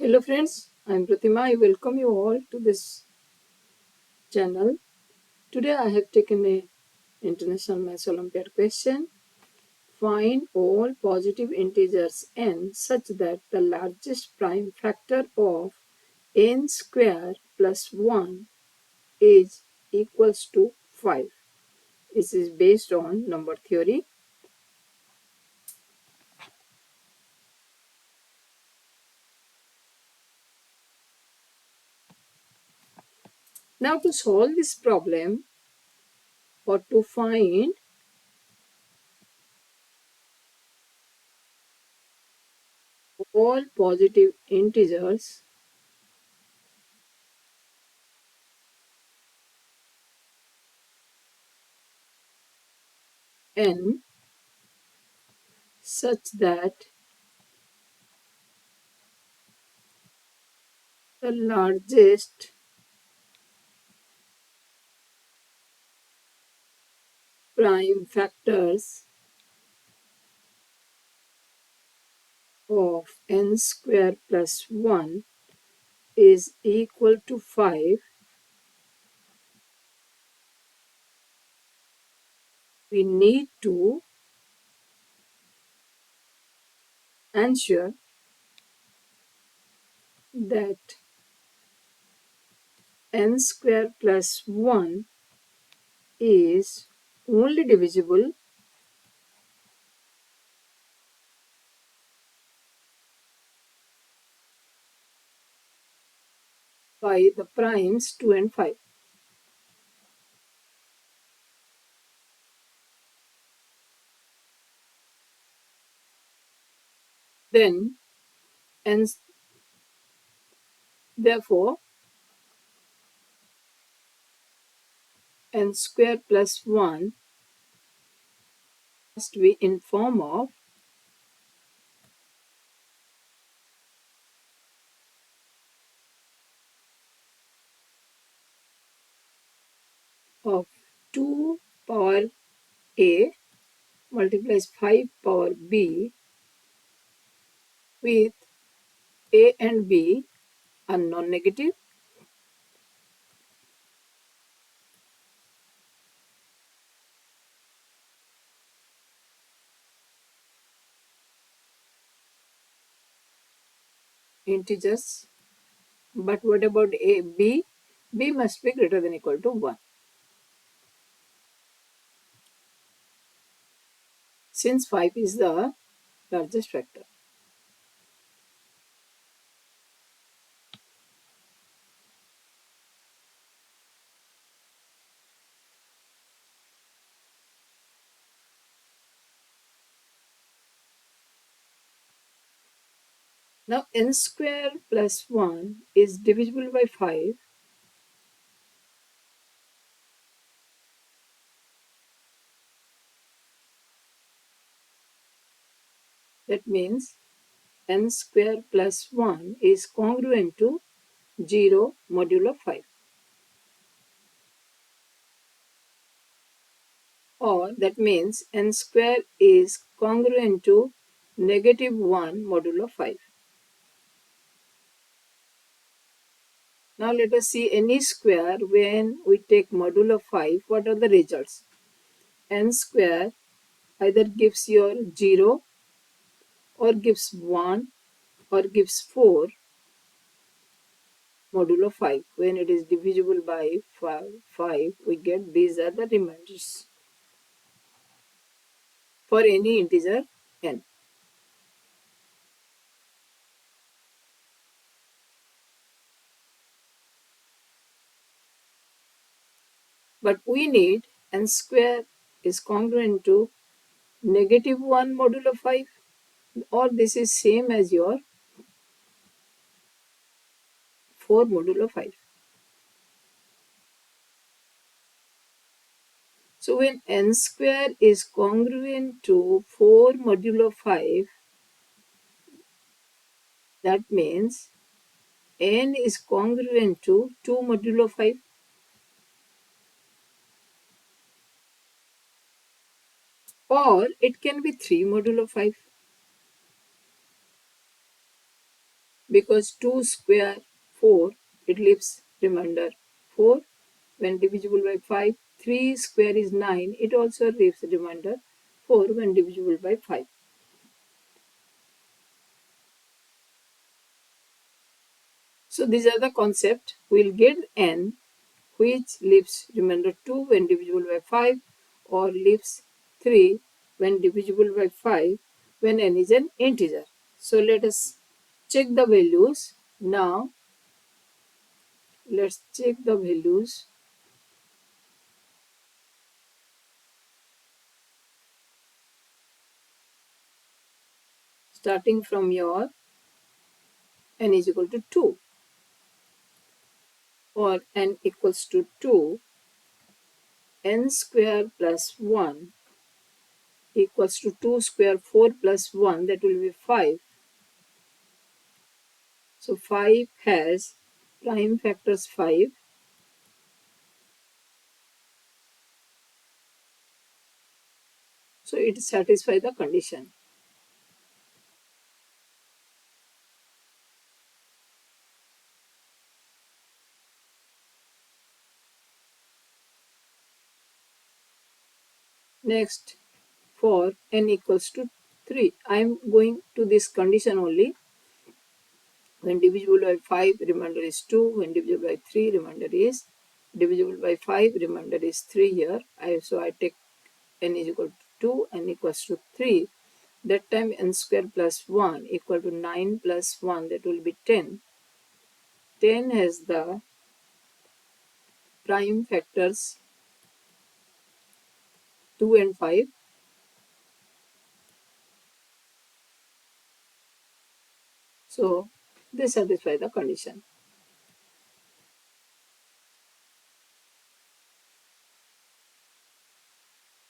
Hello friends, I am Pratima. I welcome you all to this channel. Today I have taken a International Mathematical Olympiad question. Find all positive integers n such that the largest prime factor of n square plus 1 is equals to 5. This is based on number theory. Now to solve this problem or to find all positive integers n such that the largest prime factors of n square plus 1 is equal to 5, we need to ensure that n square plus 1 is only divisible by the primes 2 and 5. Then, n, therefore, n square plus 1 must be in form of 2 power a multiplies 5 power b with a and b are non-negative integers. But what about a? B? B must be greater than or equal to 1. Since 5 is the largest factor. Now n square plus 1 is divisible by 5. That means n square plus 1 is congruent to 0 modulo 5. Or that means n square is congruent to negative 1 modulo 5. Now let us see any square when we take modulo 5. What are the results? N square either gives your 0 or gives 1 or gives 4 modulo 5. When it is divisible by 5, we get these are the remainders for any integer n. But we need n square is congruent to negative 1 modulo 5, or this is same as your 4 modulo 5. So when n square is congruent to 4 modulo 5, that means n is congruent to 2 modulo 5. Or it can be 3 modulo 5. because 2 square 4, it leaves remainder 4 when divisible by 5. 3 square is 9, it also leaves remainder 4 when divisible by 5. So these are the concept. We'll get n which leaves remainder 2 when divisible by 5 or leaves 3 when divisible by 5 when n is an integer. So let us check the values. Now let's check the values. Starting from your n is equal to 2. For n equals to 2, n square plus 1 equals to 2 square 4 plus 1, that will be 5. So 5 has prime factors 5. So it satisfies the condition. Next, for n equals to 3, I am going to this condition only. When divisible by 5, remainder is 2. When divisible by 3, remainder is divisible by 5, remainder is 3 here. So I take n is equal to 2, n equals to 3. That time n square plus 1 equal to 9 plus 1, that will be 10. 10 has the prime factors 2 and 5. So they satisfy the condition.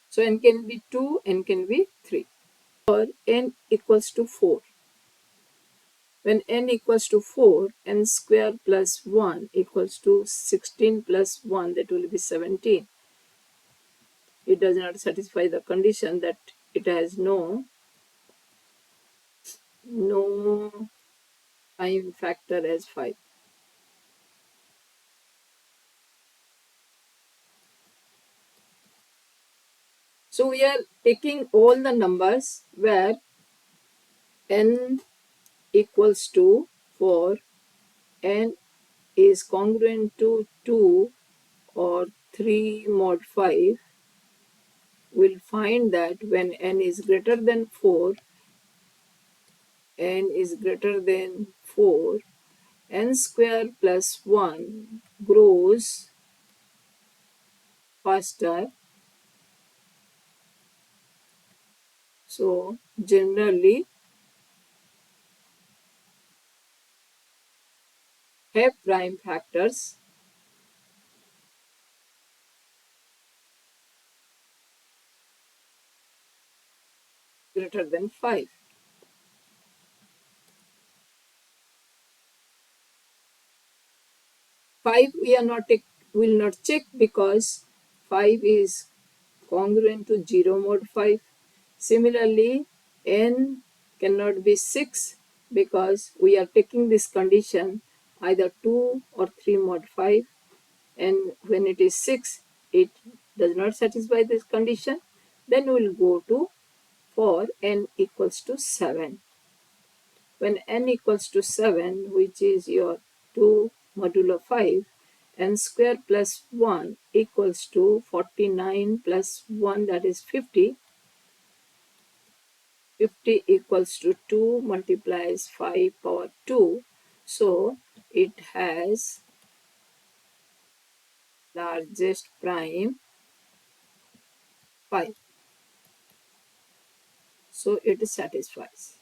So n can be 2, n can be 3. Or n equals to 4. When n equals to 4, n square plus 1 equals to 16 plus 1, that will be 17. It does not satisfy the condition that it has no prime factor as 5. So we are taking all the numbers where n equals to 4, n is congruent to 2 or 3 mod 5. We'll find that when n is greater than 4, n is greater than 4, n square plus 1 grows faster. So generally have prime factors greater than 5. 5 we are not will not check because 5 is congruent to 0 mod 5. Similarly, n cannot be 6 because we are taking this condition either 2 or 3 mod 5, and when it is 6, it does not satisfy this condition. Then we will go to for n equals to 7. When n equals to 7, which is your 2 modulo 5, n square plus 1 equals to 49 plus 1, that is 50. 50 equals to 2 multiplies 5 power 2. So it has largest prime 5. So it satisfies.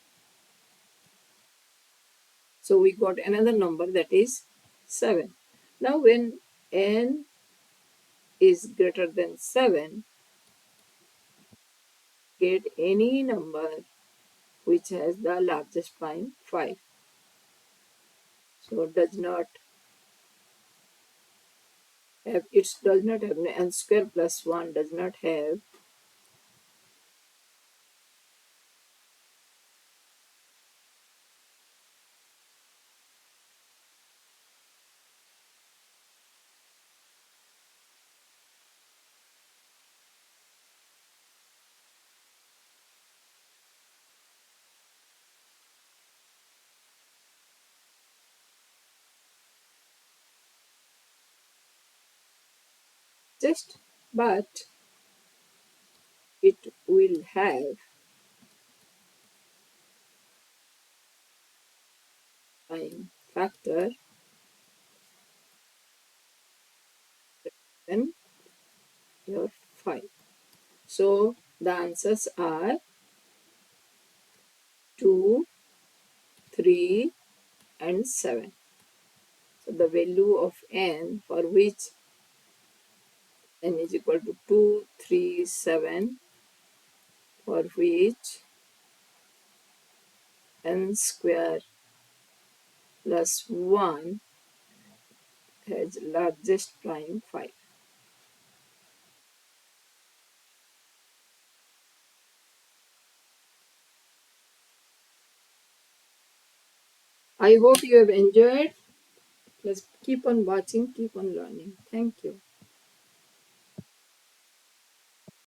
So we got another number, that is 7. Now when n is greater than 7, get any number which has the largest prime 5. So it does not have, it does not have n square plus 1 does not have largest, but it will have prime factor than your 5. So the answers are 2, 3 and 7. So the value of n for which n is equal to 2, 3, 7, for which n square plus 1 has largest prime 5. I hope you have enjoyed. Let's keep on watching, keep on learning. Thank you.